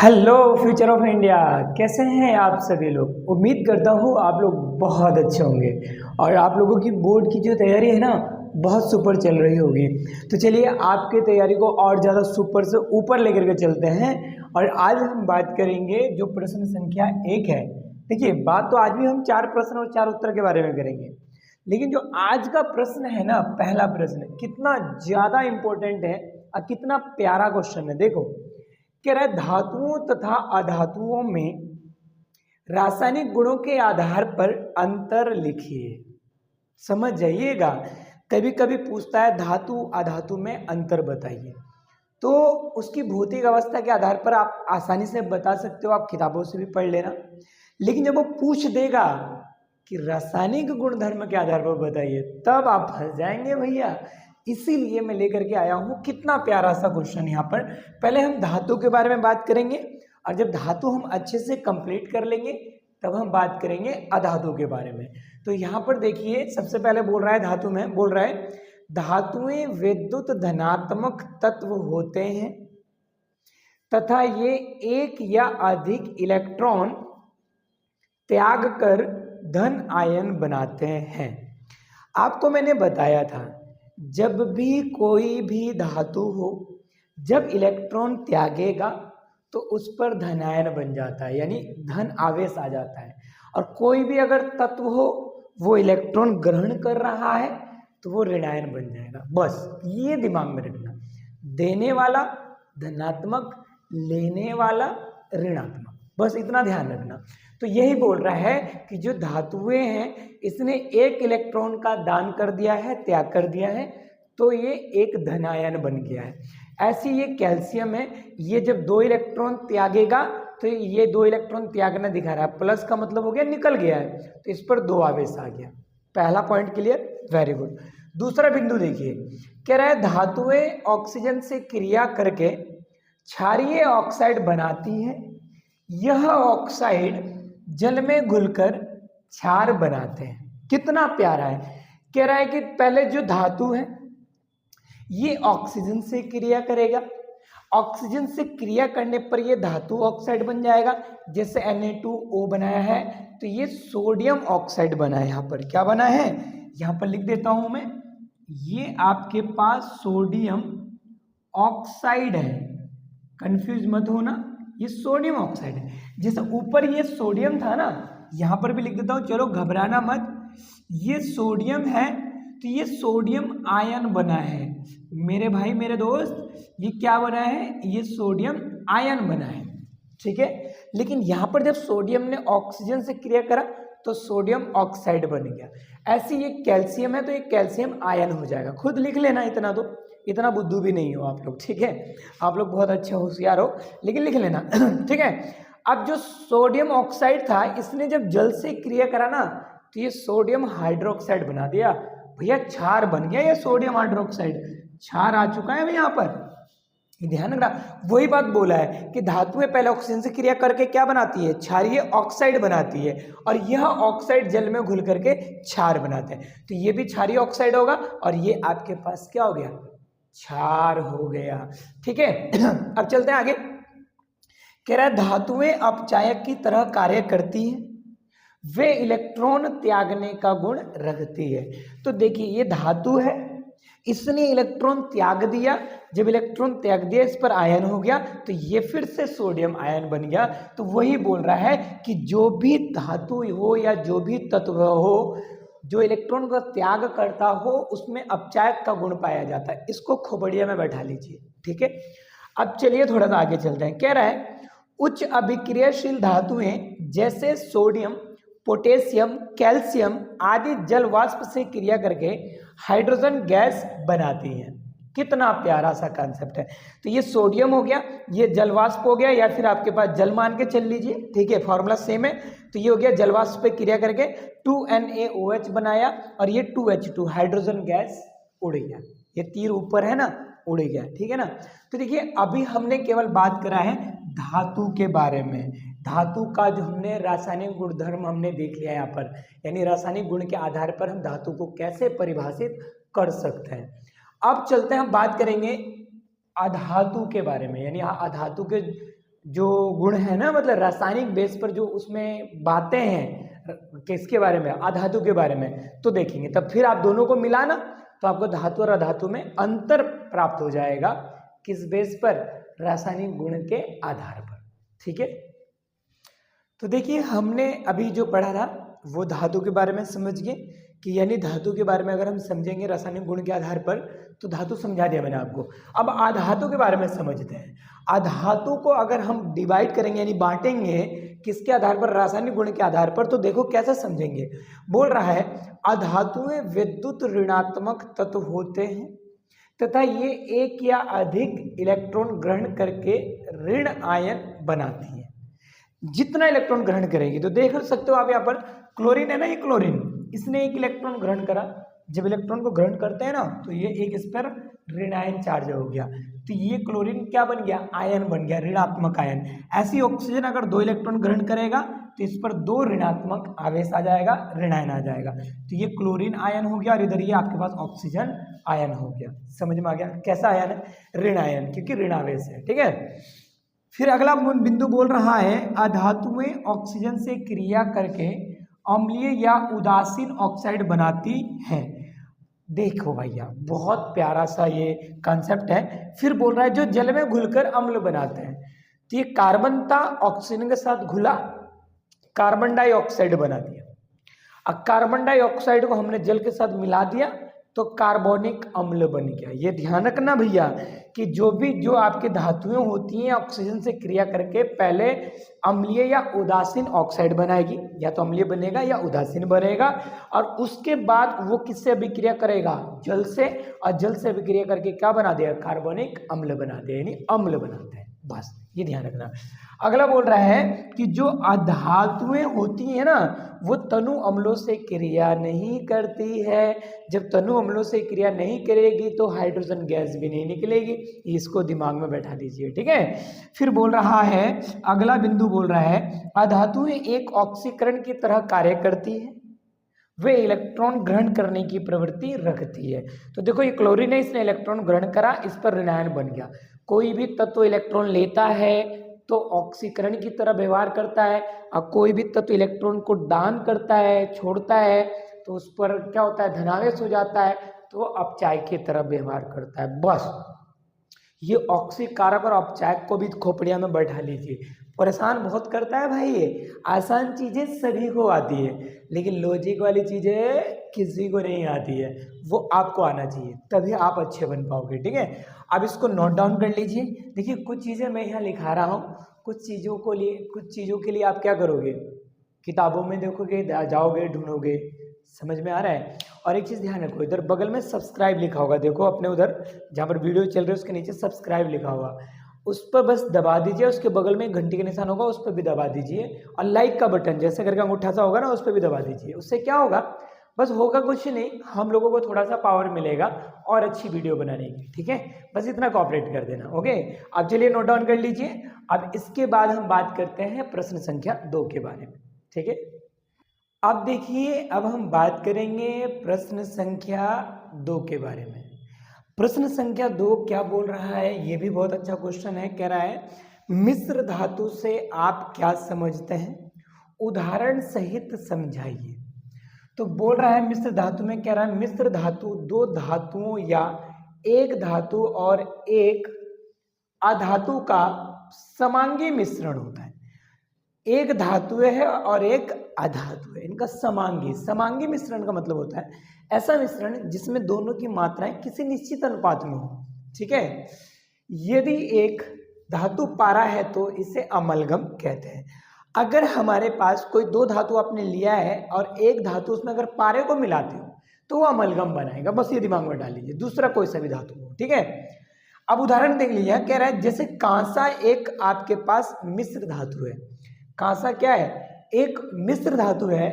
Hello future of India. कैसे हैं आप सभी लोग। उम्मीद करता हूँ आप लोग बहुत अच्छे होंगे और आप लोगों की बोर्ड की जो तैयारी है ना बहुत सुपर चल रही होगी। तो चलिए आपकी तैयारी को और ज़्यादा सुपर से ऊपर लेकर के चलते हैं और आज हम बात करेंगे जो प्रश्न संख्या 1 है। देखिए बात तो आज भी हम 4 प्रश्न और 4 उत्तर के बारे में करेंगे, लेकिन जो आज का प्रश्न है ना, पहला प्रश्न कितना ज़्यादा इम्पोर्टेंट है और कितना प्यारा क्वेश्चन है। देखो कह रहा है धातुओं तथा अधातुओं में रासायनिक गुणों के आधार पर अंतर लिखिए। समझ जाइएगा, कभी कभी पूछता है धातु अधातु में अंतर बताइए, तो उसकी भौतिक अवस्था के आधार पर आप आसानी से बता सकते हो, आप किताबों से भी पढ़ लेना। लेकिन जब वो पूछ देगा कि रासायनिक गुणधर्म के आधार पर बताइए, तब आप फंस जाएंगे भैया। इसीलिए मैं लेकर के आया हूँ कितना प्यारा सा क्वेश्चन यहाँ पर। पहले हम धातु के बारे में बात करेंगे और जब धातु हम अच्छे से कंप्लीट कर लेंगे तब हम बात करेंगे अधातु के बारे में। तो यहाँ पर देखिए सबसे पहले बोल रहा है धातु में, बोल रहा है धातुएं विद्युत धनात्मक तत्व होते हैं तथा ये एक या अधिक इलेक्ट्रॉन त्याग कर धन आयन बनाते हैं। आपको मैंने बताया था जब भी कोई भी धातु हो, जब इलेक्ट्रॉन त्यागेगा तो उस पर धनायन बन जाता है, यानी धन आवेश आ जाता है। और कोई भी अगर तत्व हो वो इलेक्ट्रॉन ग्रहण कर रहा है तो वो ऋणायन बन जाएगा। बस ये दिमाग में रखना, देने वाला धनात्मक, लेने वाला ऋणात्मक, बस इतना ध्यान रखना। तो यही बोल रहा है कि जो धातुएं हैं इसने एक इलेक्ट्रॉन का दान कर दिया है, त्याग कर दिया है, तो ये एक धनायन बन गया है। ऐसे ये कैल्शियम है, ये जब 2 इलेक्ट्रॉन त्यागेगा तो ये 2 इलेक्ट्रॉन त्यागना दिखा रहा है, प्लस का मतलब हो गया निकल गया है, तो इस पर 2 आवेश आ गया। पहला पॉइंट क्लियर, वेरी गुड। दूसरा बिंदु देखिए, कह रहा है धातुएं ऑक्सीजन से क्रिया करके क्षारीय ऑक्साइड बनाती है। यह ऑक्साइड जल में घुलकर क्षार बनाते हैं। कितना प्यारा है। कह रहा है कि पहले जो धातु है ये ऑक्सीजन से क्रिया करेगा, ऑक्सीजन से क्रिया करने पर ये धातु ऑक्साइड बन जाएगा। जैसे Na2O बनाया है तो ये सोडियम ऑक्साइड बना है। यहाँ पर क्या बना है, यहाँ पर लिख देता हूं मैं, ये आपके पास सोडियम ऑक्साइड है, कंफ्यूज मत होना, ये सोडियम ऑक्साइड है। जैसे ऊपर ये सोडियम था ना, यहाँ पर भी लिख देता हूँ, चलो घबराना मत, ये सोडियम है तो ये सोडियम आयन बना है मेरे भाई मेरे दोस्त। ये क्या बना है, ये सोडियम आयन बना है, ठीक है। लेकिन यहाँ पर जब सोडियम ने ऑक्सीजन से क्रिया करा तो सोडियम ऑक्साइड बन गया। ऐसे ये कैल्शियम है तो ये कैल्शियम आयन हो जाएगा। खुद लिख लेना, इतना तो, इतना बुद्धू भी नहीं हो आप लोग, ठीक है। आप लोग बहुत अच्छे होशियार हो, लेकिन लिख लेना ठीक है। अब जो सोडियम ऑक्साइड था इसने जब जल से क्रिया करा ना तो ये सोडियम हाइड्रोक्साइड बना दिया भैया, क्षार बन गया। ये सोडियम हाइड्रोक्साइड क्षार आ चुका है यहाँ पर, ध्यान रखना। वही बात बोला है कि धातुएं पहले ऑक्सीजन से क्रिया करके क्या बनाती है, क्षारीय ऑक्साइड बनाती है, और यह ऑक्साइड जल में घुल करके क्षार बनाते हैं। तो ये भी क्षारीय ऑक्साइड होगा और ये आपके पास क्या हो गया, क्षार हो गया, ठीक है। अब चलते हैं आगे। कह रहा है धातुएं अपचायक की तरह कार्य करती हैं, वे इलेक्ट्रॉन त्यागने का गुण रखती है। तो देखिए ये धातु है, इसने इलेक्ट्रॉन त्याग दिया, जब इलेक्ट्रॉन त्याग दिया इस पर आयन हो गया तो ये फिर से सोडियम आयन बन गया। तो वही बोल रहा है कि जो भी धातु हो या जो भी तत्व हो जो इलेक्ट्रॉन का त्याग करता हो उसमें अपचायक का गुण पाया जाता है। इसको खोपड़िया में बैठा लीजिए, ठीक है। अब चलिए थोड़ा सा आगे चलते हैं। कह रहा है उच्च अभिक्रियाशील धातुएं जैसे सोडियम, पोटेशियम, कैल्शियम आदि जल वाष्प से क्रिया करके हाइड्रोजन गैस बनाती हैं। कितना प्यारा सा कॉन्सेप्ट है। तो ये सोडियम हो गया, ये जल वाष्प हो गया, या फिर आपके पास जल मान के चल लीजिए, ठीक है, फॉर्मूला सेम है। तो ये हो गया जल वाष्प पे क्रिया करके 2NaOH बनाया और ये 2H2 हाइड्रोजन गैस उड़ गया। ये तीर ऊपर है ना, उड़ गया, ठीक है ना। तो देखिए अभी हमने केवल बात करा है धातु के बारे में, धातु का जो हमने रासायनिक गुणधर्म हमने देख लिया यहाँ पर, यानी रासायनिक गुण के आधार पर हम धातु को कैसे परिभाषित कर सकते हैं। अब चलते हैं, हम बात करेंगे अधातु के बारे में, यानी अधातु के जो गुण है ना, मतलब रासायनिक बेस पर जो उसमें बातें हैं किसके बारे में, अधातु के बारे में, तो देखेंगे। तब फिर आप दोनों को मिलाना तो आपको धातु और अधातु में अंतर प्राप्त हो जाएगा। किस बेस पर? रासायनिक गुण के आधार पर। ठीक है, तो देखिए हमने अभी जो पढ़ा था वो धातु के बारे में समझ गए कि यानी धातु के बारे में अगर हम समझेंगे रासायनिक गुण के आधार पर, तो धातु समझा दिया मैंने आपको। अब आधातु के बारे में समझते हैं। आधातु को अगर हम डिवाइड करेंगे यानी बांटेंगे किसके आधार पर? रासायनिक गुण के आधार पर। तो देखो कैसे समझेंगे। बोल रहा है अधातुएं विद्युत ऋणात्मक तत्व होते हैं तथा ये एक या अधिक इलेक्ट्रॉन ग्रहण करके ऋण आयन बनाती हैं। जितना इलेक्ट्रॉन ग्रहण करेगी, तो देख सकते हो आप यहाँ पर क्लोरीन है ना, ये क्लोरीन, इसने एक इलेक्ट्रॉन ग्रहण करा। जब इलेक्ट्रॉन को ग्रहण करते हैं ना तो ये एक इस पर ऋण आयन चार्ज हो गया, तो ये क्लोरीन क्या बन गया? आयन बन गया, ऋणात्मक आयन। ऐसी ऑक्सीजन अगर 2 इलेक्ट्रॉन ग्रहण करेगा तो इस पर 2 ऋणात्मक आवेश आ जाएगा, ऋण आयन आ जाएगा। तो ये क्लोरीन आयन हो गया और इधर ये आपके पास ऑक्सीजन आयन हो गया। समझ में आ गया? कैसा आयन है? ऋण आयन, क्योंकि ऋण आवेश है। ठीक है, फिर अगला बिंदु बोल रहा है अधातुएं ऑक्सीजन से क्रिया करके अम्लीय या उदासीन ऑक्साइड बनाती हैं। देखो भैया बहुत प्यारा सा ये कॉन्सेप्ट है। फिर बोल रहा है जो जल में घुलकर अम्ल बनाते हैं, तो ये कार्बन था, ऑक्सीजन के साथ घुला, कार्बन डाइऑक्साइड बना दिया। अब कार्बन डाइऑक्साइड को हमने जल के साथ मिला दिया तो कार्बोनिक अम्ल बन गया। ये ध्यान रखना भैया कि जो आपकी धातुएं होती हैं ऑक्सीजन से क्रिया करके पहले अम्लीय या उदासीन ऑक्साइड बनाएगी, या तो अम्लीय बनेगा या उदासीन बनेगा, और उसके बाद वो किससे अभिक्रिया करेगा? जल से, और जल से अभिक्रिया करके क्या बना देगा? कार्बोनिक अम्ल बना दे, यानी अम्ल बनाते हैं। बस ये ध्यान रखना। अगला बोल रहा है कि जो अधातुएं होती हैं ना वो तनु अम्लों से क्रिया नहीं करती है। जब तनु अम्लों से क्रिया नहीं करेगी तो हाइड्रोजन गैस भी नहीं निकलेगी। इसको दिमाग में बैठा दीजिए। ठीक है, फिर बोल रहा है अगला बिंदु बोल रहा है अधातुएं एक ऑक्सीकरण की तरह कार्य करती है, वे इलेक्ट्रॉन ग्रहण करने की प्रवृत्ति रखती है। तो देखो ये क्लोरीन है, इसने इलेक्ट्रॉन ग्रहण करा, इस पर ऋण आयन बन गया। कोई भी तत्व इलेक्ट्रॉन लेता है तो ऑक्सीकरण की तरह व्यवहार करता है, और कोई भी तत्व इलेक्ट्रॉन को दान करता है, छोड़ता है, तो उस पर क्या होता है? धनावेश हो जाता है, तो वो अपचायक की तरह व्यवहार करता है। बस ये ऑक्सीकारक और अपचायक को भी खोपड़िया में बैठा लीजिए। परेशान बहुत करता है भाई ये। आसान चीजें सभी को आती है, लेकिन लॉजिक वाली चीजें किसी को नहीं आती है। वो आपको आना चाहिए, तभी आप अच्छे बन पाओगे। ठीक है, अब इसको नोट डाउन कर लीजिए। देखिए कुछ चीजें मैं यहाँ लिखा रहा हूँ, कुछ चीजों के लिए आप क्या करोगे? किताबों में देखोगे, जाओगे, ढूंढोगे। समझ में आ रहा है? और एक चीज़ ध्यान रखो, इधर बगल में सब्सक्राइब लिखा होगा, देखो अपने उधर जहाँ पर वीडियो चल रही है उसके नीचे सब्सक्राइब लिखा होगा, उस पर बस दबा दीजिए। उसके बगल में घंटी का निशान होगा, उस पर भी दबा दीजिए। और लाइक का बटन जैसे करके अंगूठा सा होगा ना, उस पर भी दबा दीजिए। उससे क्या होगा? बस होगा कुछ नहीं, हम लोगों को थोड़ा सा पावर मिलेगा और अच्छी वीडियो बनाने की। ठीक है, बस इतना कोऑपरेट कर देना। ओके, अब चलिए नोट डाउन कर लीजिए। अब इसके बाद हम बात करते हैं प्रश्न संख्या 2 के बारे में। ठीक है, अब देखिए अब हम बात करेंगे प्रश्न संख्या 2 के बारे में। प्रश्न संख्या 2 क्या बोल रहा है? ये भी बहुत अच्छा क्वेश्चन है। कह रहा है मिश्र धातु से आप क्या समझते हैं, उदाहरण सहित समझाइए। तो बोल रहा है मिश्र धातु में, कह रहा है मिश्र धातु 2 धातुओं या एक धातु और एक अधातु का समांगी मिश्रण होता है। एक धातु है और एक अधातु है, इनका समांगी मिश्रण का मतलब होता है ऐसा मिश्रण जिसमें दोनों की मात्राएं किसी निश्चित अनुपात में हो। ठीक है, यदि एक धातु पारा है तो इसे अमलगम कहते हैं। अगर हमारे पास कोई 2 धातु आपने लिया है और एक धातु उसमें अगर पारे को मिलाते हो तो वो अमलगम बनाएगा। बस ये दिमाग में डाल लीजिए, दूसरा कोई सा भी धातु हो। ठीक है, अब उदाहरण देख लीजिए। कह रहा है जैसे कांसा एक आपके पास मिश्र धातु है। कांसा क्या है? एक मिश्र धातु है।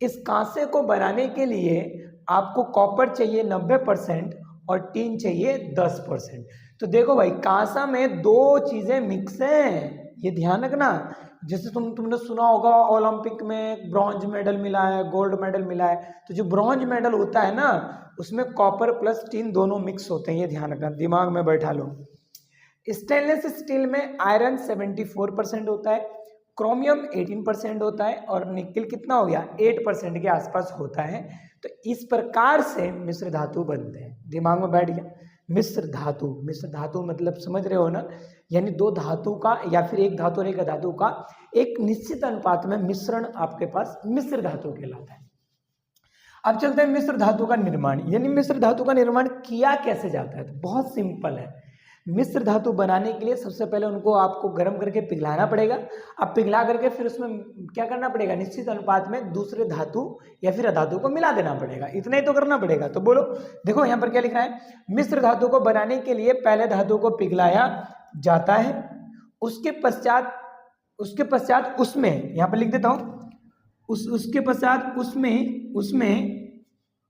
इस कांसे को बनाने के लिए आपको कॉपर चाहिए 90% और टीन चाहिए 10%। तो देखो भाई कांसा में 2 चीजें मिक्स हैं, ये ध्यान रखना। जैसे तुमने सुना होगा ओलंपिक में ब्रॉन्ज मेडल मिला है, गोल्ड मेडल मिला है, तो जो ब्रॉन्ज मेडल होता है ना उसमें कॉपर प्लस टीन दोनों मिक्स होते हैं, ये ध्यान रखना, दिमाग में बैठा लो। स्टेनलेस स्टील में आयरन 74% होता है, क्रोमियम 18% होता है और निकेल कितना हो गया 8% के आसपास होता है। तो इस प्रकार से मिश्र धातु बनते हैं। दिमाग में बैठ गया मिश्र धातु। मिश्र धातु मतलब समझ रहे हो ना, यानी दो धातु का या फिर एक धातु और एक धातु का एक निश्चित अनुपात में मिश्रण आपके पास मिश्र धातु कहलाता है। अब चलते हैं मिश्र धातु का निर्माण, यानी मिश्र धातु का निर्माण किया कैसे जाता है। तो बहुत सिंपल है। मिश्र धातु बनाने के लिए सबसे पहले उनको आपको गर्म करके पिघलाना पड़ेगा। अब पिघला करके फिर उसमें क्या करना पड़ेगा, निश्चित अनुपात में दूसरे धातु या फिर अधातु को मिला देना पड़ेगा। इतना ही तो करना पड़ेगा। तो बोलो, देखो यहाँ पर क्या लिख रहा है, मिश्र धातु को बनाने के लिए पहले धातु को पिघलाया जाता है, उसके पश्चात उसमें, यहाँ पर लिख देता हूँ, उसके पश्चात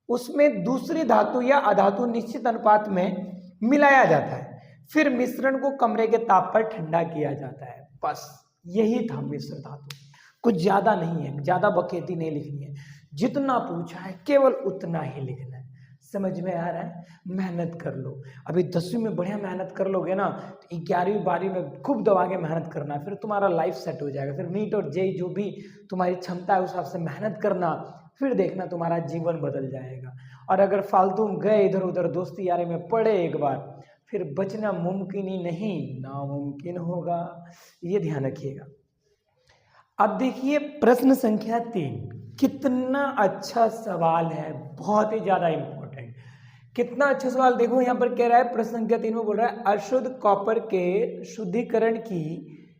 उसमें दूसरी धातु या अधातु निश्चित अनुपात में मिलाया जाता है। फिर मिश्रण को कमरे के ताप पर ठंडा किया जाता है। बस यही था मिश्र धातु, कुछ ज्यादा नहीं है, ज्यादा बकेती नहीं लिखनी है। जितना पूछा है केवल उतना ही लिखना है। समझ में आ रहा है? मेहनत कर लो। अभी 10वीं में बढ़िया मेहनत कर लोगे ना, तो 11वीं 12वीं में खूब दबा के मेहनत करना, फिर तुम्हारा लाइफ सेट हो जाएगा। फिर नीट और जेई जो भी तुम्हारी क्षमता है उस हिसाब से मेहनत करना, फिर देखना तुम्हारा जीवन बदल जाएगा। और अगर फालतू गए इधर उधर दोस्ती यारी में पड़े एक बार, फिर बचना मुमकिन ही नहीं, नामुमकिन होगा। ये ध्यान रखिएगा। अब देखिए प्रश्न संख्या 3, कितना अच्छा सवाल है, बहुत ही ज्यादा इंपॉर्टेंट। कितना अच्छा सवाल, देखो यहाँ पर कह रहा है, प्रश्न संख्या 3 में बोल रहा है, अशुद्ध कॉपर के शुद्धिकरण की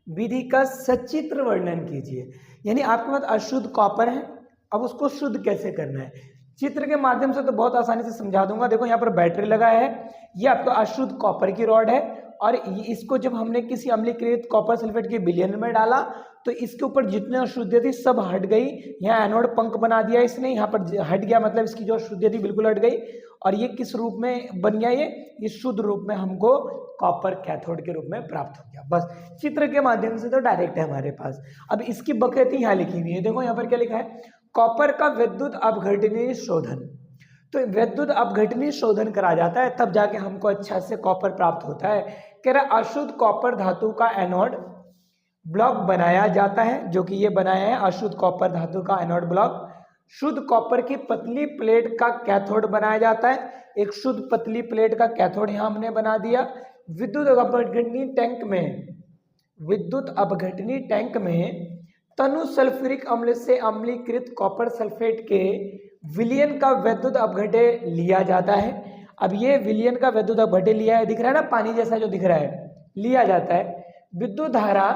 विधि का सचित्र वर्णन कीजिए। यानी आपके पास अशुद्ध कॉपर है, अब उसको शुद्ध कैसे करना है। चित्र के माध्यम से तो बहुत आसानी से समझा दूंगा। देखो यहाँ पर बैटरी लगा है, ये आपका अशुद्ध कॉपर की रॉड है, और इसको जब हमने किसी अम्लीकृत कॉपर सल्फेट के विलयन में डाला तो इसके ऊपर जितने अशुद्धियाँ थी सब हट गई। यहाँ एनोड पंख बना दिया इसने, यहाँ पर हट गया, मतलब इसकी जो अशुद्धियाँ थी बिल्कुल हट गई। और ये किस रूप में बन गया, ये शुद्ध रूप में हमको कॉपर कैथोड के रूप में प्राप्त हो गया। बस चित्र के माध्यम से तो डायरेक्ट है हमारे पास। अब इसकी बकेती यहाँ लिखी हुई है, देखो यहाँ पर क्या लिखा है, कॉपर का विद्युत अपघटनीय शोधन। तो विद्युत अपघटनीय शोधन करा जाता है, तब जाके हमको अच्छा से कॉपर प्राप्त होता है। कह रहा अशुद्ध कॉपर धातु का एनोड ब्लॉक बनाया जाता है, जो कि ये बनाया है अशुद्ध कॉपर धातु का एनोड ब्लॉक। शुद्ध कॉपर की पतली प्लेट का कैथोड बनाया जाता है, एक शुद्ध पतली प्लेट का कैथोड यहाँ हमने बना दिया। विद्युत अपघटनी टैंक में तनु सल्फ्यूरिक अम्ल से अम्लीकृत कॉपर सल्फेट के विलयन का विद्युत अपघट्य लिया जाता है। अब ये विलयन का विद्युत अपघट्य लिया है, दिख रहा है ना, पानी जैसा जो दिख रहा है, लिया जाता है। विद्युत धारा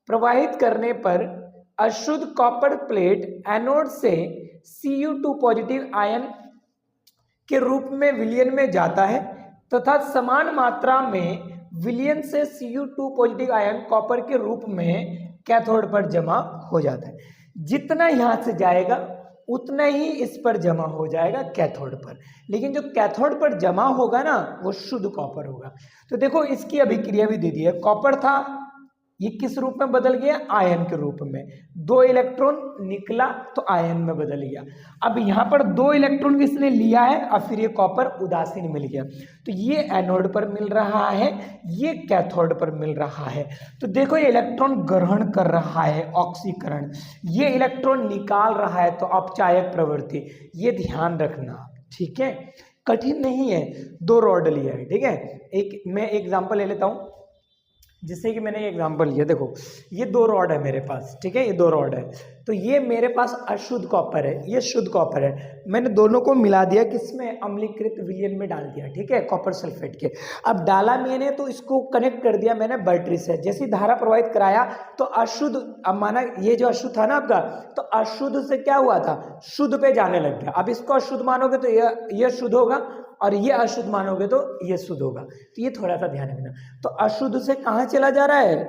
प्रवाहित करने पर अशुद्ध कॉपर प्लेट एनोड से Cu2 पॉजिटिव आयन के रूप में विलयन में जाता है, तथा समान मात्रा में विलयन से Cu2 पॉजिटिव आयन कॉपर के रूप में कैथोड पर जमा हो जाता है। जितना यहाँ से जाएगा उतना ही इस पर जमा हो जाएगा कैथोड पर, लेकिन जो कैथोड पर जमा होगा ना वो शुद्ध कॉपर होगा। तो देखो इसकी अभिक्रिया भी दे दी है, कॉपर था, ये किस रूप में बदल गया, आयन के रूप में। 2 इलेक्ट्रॉन निकला तो आयन में बदल गया। अब यहाँ पर 2 इलेक्ट्रॉन किसने लिया है, और फिर ये कॉपर उदासीन मिल गया, तो ये एनोड पर मिल रहा है, ये कैथोड पर मिल रहा है। तो देखो ये इलेक्ट्रॉन ग्रहण कर रहा है ऑक्सीकरण, ये इलेक्ट्रॉन निकाल रहा है, तो अपचायक प्रवृत्ति, ये ध्यान रखना, ठीक है, कठिन नहीं है। 2 रॉड लिया है, ठीक है। एक मैं एग्जाम्पल ले लेता हूँ, जिससे कि मैंने एग्जांपल लिया। देखो ये 2 रॉड है मेरे पास, ठीक है, ये 2 रॉड है, तो ये मेरे पास अशुद्ध कॉपर है, ये शुद्ध कॉपर है। मैंने दोनों को मिला दिया, किसमें, अम्लीकृत विलयन में डाल दिया, ठीक है, कॉपर सल्फेट के। अब डाला मैंने तो इसको कनेक्ट कर दिया मैंने बैटरी से, जैसी धारा प्रवाहित कराया तो अशुद्ध, अब माना ये जो अशुद्ध था ना आपका, तो अशुद्ध से क्या हुआ था, शुद्ध पे जाने लग गया। अब इसको अशुद्ध मानोगे तो ये शुद्ध होगा, और ये अशुद्ध मानोगे तो ये शुद्ध होगा। तो ये थोड़ा सा ध्यान रखना। तो अशुद्ध से कहाँ चला जा रहा है,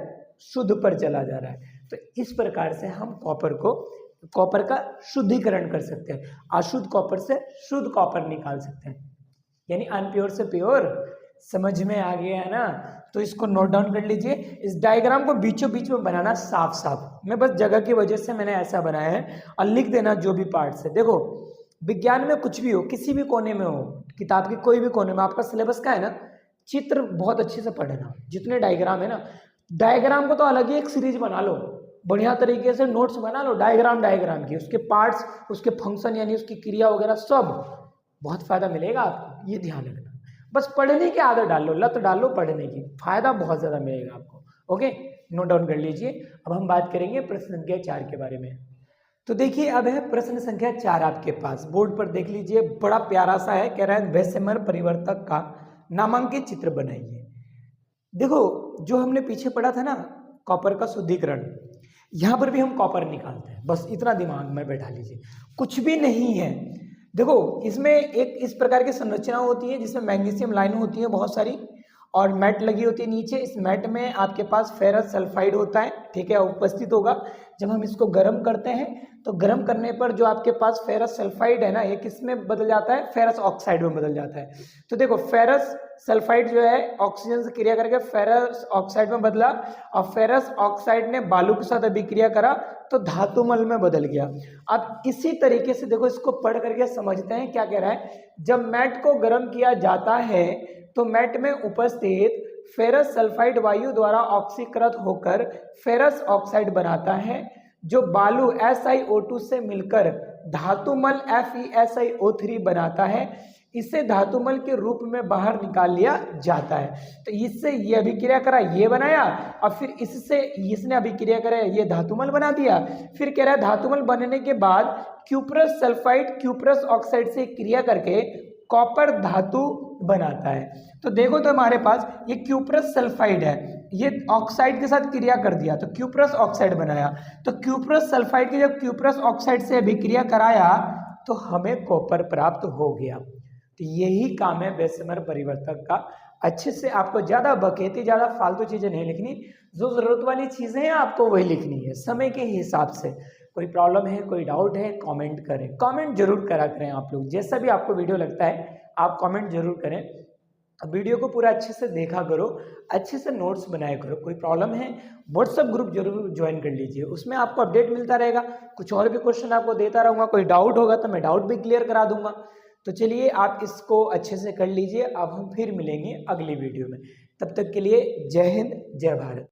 शुद्ध पर चला जा रहा है। तो इस प्रकार से हम कॉपर का शुद्धिकरण कर सकते हैं, अशुद्ध कॉपर से शुद्ध कॉपर निकाल सकते हैं, यानी अनप्योर से प्योर। समझ में आ गया है ना? तो इसको नोट डाउन कर लीजिए। इस डायग्राम को बीचों बीच में बनाना साफ साफ, मैं बस जगह की वजह से मैंने ऐसा बनाया है, और लिख देना जो भी पार्ट्स है। देखो विज्ञान में कुछ भी हो, किसी भी कोने में हो, किताब के कोई भी कोने में, आपका सिलेबस का है ना, चित्र बहुत अच्छे से पढ़ना, जितने डायग्राम है ना, डायग्राम को तो अलग ही एक सीरीज बना लो, बढ़िया तरीके से नोट्स बना लो डायग्राम की, उसके पार्ट्स, उसके फंक्शन यानी उसकी क्रिया वगैरह सब, बहुत फायदा मिलेगा आपको, ये ध्यान रखना। बस पढ़ने की आदत डाल लो, लत डाल लो पढ़ने की, फायदा बहुत ज़्यादा मिलेगा आपको। ओके, नोट डाउन कर लीजिए। अब हम बात करेंगे प्रश्न संख्या 4 के बारे में। तो देखिए अब है प्रश्न संख्या 4 आपके पास, बोर्ड पर देख लीजिए, बड़ा प्यारा सा है, कह रहा है वेसेमर परिवर्तक का नामांकित चित्र बनाइए। देखो जो हमने पीछे पढ़ा था ना कॉपर का शुद्धिकरण, यहाँ पर भी हम कॉपर निकालते हैं, बस इतना दिमाग में बैठा लीजिए, कुछ भी नहीं है। देखो इसमें एक इस प्रकार की संरचना होती है जिसमें मैग्नीशियम लाइन होती है बहुत सारी, और मैट लगी होती है नीचे, इस मैट में आपके पास फेरस सल्फाइड होता है, ठीक है, उपस्थित होगा। जब हम इसको गर्म करते हैं तो गर्म करने पर जो आपके पास फेरस सल्फाइड है ना, ये किस में बदल जाता है, फेरस ऑक्साइड में बदल जाता है। तो देखो फेरस सल्फाइड जो है ऑक्सीजन से क्रिया करके फेरस ऑक्साइड में बदला, और फेरस ऑक्साइड ने बालू के साथ अभिक्रिया करा तो धातुमल में बदल गया। अब इसी तरीके से देखो इसको पढ़ करके समझते हैं क्या कह रहा है। जब मैट को गर्म किया जाता है तो मैट में उपस्थित फेरस सल्फाइड वायु द्वारा ऑक्सीकृत होकर फेरस ऑक्साइड बनाता है, जो बालू SiO2 से मिलकर धातुमल FeSiO3 बनाता है। इसे धातुमल के रूप में बाहर निकाल लिया जाता है। तो इससे ये अभिक्रिया करा, ये बनाया, और फिर इससे इसने अभिक्रिया करा, ये धातुमल बना दिया। फिर कह रहा है धातुमल बनने के बाद क्यूप्रस सल्फाइड क्यूप्रस ऑक्साइड से क्रिया करके कॉपर धातु बनाता है। तो देखो तो हमारे पास ये क्यूप्रस सल्फाइड है, ये ऑक्साइड के साथ क्रिया कर दिया तो क्यूप्रस ऑक्साइड बनाया। तो क्यूप्रस सल्फाइड की जब क्यूप्रस ऑक्साइड से अभिक्रिया कराया तो हमें कॉपर प्राप्त हो गया। तो यही काम है वेसेमर परिवर्तक का। अच्छे से आपको ज़्यादा बकेती, ज़्यादा फालतू चीज़ें नहीं लिखनी, जो ज़रूरत वाली चीज़ें हैं आपको वही लिखनी है समय के हिसाब से। कोई प्रॉब्लम है, कोई डाउट है, कमेंट करें, कमेंट जरूर करा करें आप लोग, जैसा भी आपको वीडियो लगता है आप कमेंट जरूर करें। वीडियो को पूरा अच्छे से देखा करो, अच्छे से नोट्स बनाया करो। कोई प्रॉब्लम है व्हाट्सएप ग्रुप जरूर ज्वाइन कर लीजिए, उसमें आपको अपडेट मिलता रहेगा, कुछ और भी क्वेश्चन आपको देता रहूँगा। कोई डाउट होगा तो मैं डाउट भी क्लियर करा दूंगा। तो चलिए आप इसको अच्छे से कर लीजिए। अब हम फिर मिलेंगे अगली वीडियो में, तब तक के लिए जय हिंद जय भारत।